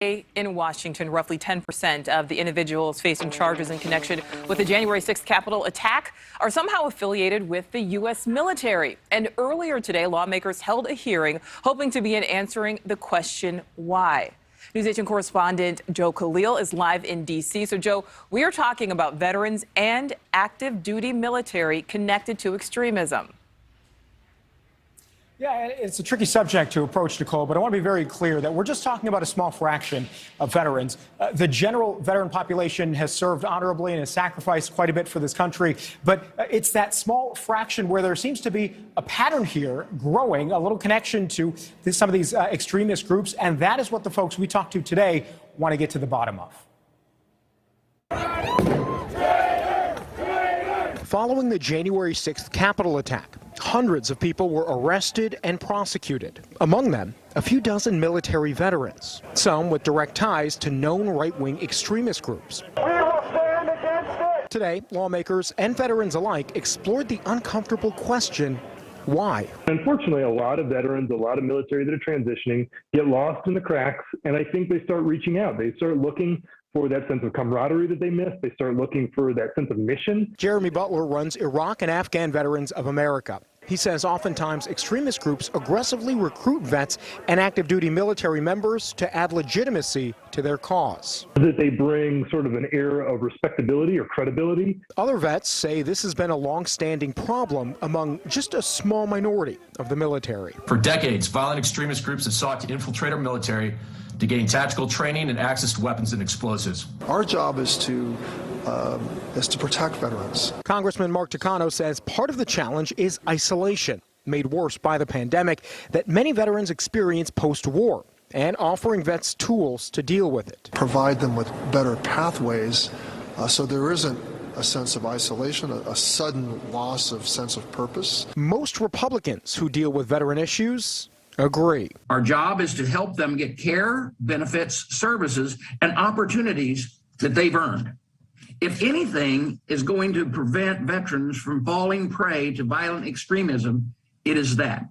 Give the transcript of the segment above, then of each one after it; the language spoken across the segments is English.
In Washington, roughly 10% of the individuals facing charges in connection with the January 6th Capitol attack are somehow affiliated with the U.S. military. And earlier today, lawmakers held a hearing hoping to begin answering the question, why? NewsNation correspondent Joe Khalil is live in D.C. So, Joe, we are talking about veterans and active duty military connected to extremism. Yeah, it's a tricky subject to approach, Nicole, but I want to be very clear that we're just talking about a small fraction of veterans. The general veteran population has served honorably and has sacrificed quite a bit for this country, but it's that small fraction where there seems to be a pattern here growing, a little connection to some of these extremist groups, and that is what the folks we talked to today want to get to the bottom of. Following the January 6th Capitol attack, hundreds of people were arrested and prosecuted. Among them, a few dozen military veterans, some with direct ties to known right-wing extremist groups. We will stand against it. Today, lawmakers and veterans alike explored the uncomfortable question, why? Unfortunately, a lot of veterans, a lot of military that are transitioning get lost in the cracks, and I think they start reaching out. They start looking for that sense of camaraderie that they missed. They start looking for that sense of mission. Jeremy Butler runs Iraq and Afghan Veterans of America. He says oftentimes extremist groups aggressively recruit vets and active duty military members to add legitimacy to their cause. That they bring sort of an air of respectability or credibility. Other vets say this has been a long-standing problem among just a small minority of the military. For decades, violent extremist groups have sought to infiltrate our military to gain tactical training and access to weapons and explosives. Our job is to protect veterans. Congressman Mark Takano says part of the challenge is isolation, made worse by the pandemic that many veterans experience post-war, and offering vets tools to deal with it. Provide them with better pathways so there isn't a sense of isolation, a sudden loss of sense of purpose. Most Republicans who deal with veteran issues agree. Our job is to help them get care, benefits, services, and opportunities that they've earned. If anything is going to prevent veterans from falling prey to violent extremism, it is that.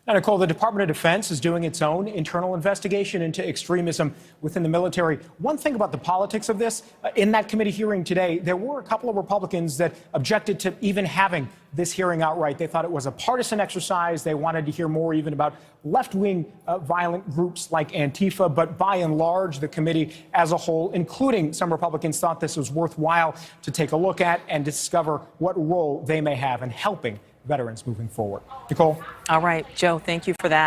Now, Nicole, the Department of Defense is doing its own internal investigation into extremism within the military. One thing about the politics of this, in that committee hearing today, there were a couple of Republicans that objected to even having this hearing outright. They thought it was a partisan exercise. They wanted to hear more even about left-wing violent groups like Antifa. But by and large, the committee as a whole, including some Republicans, thought this was worthwhile to take a look at and discover what role they may have in helping veterans moving forward. Nicole? All right, Joe, thank you for that.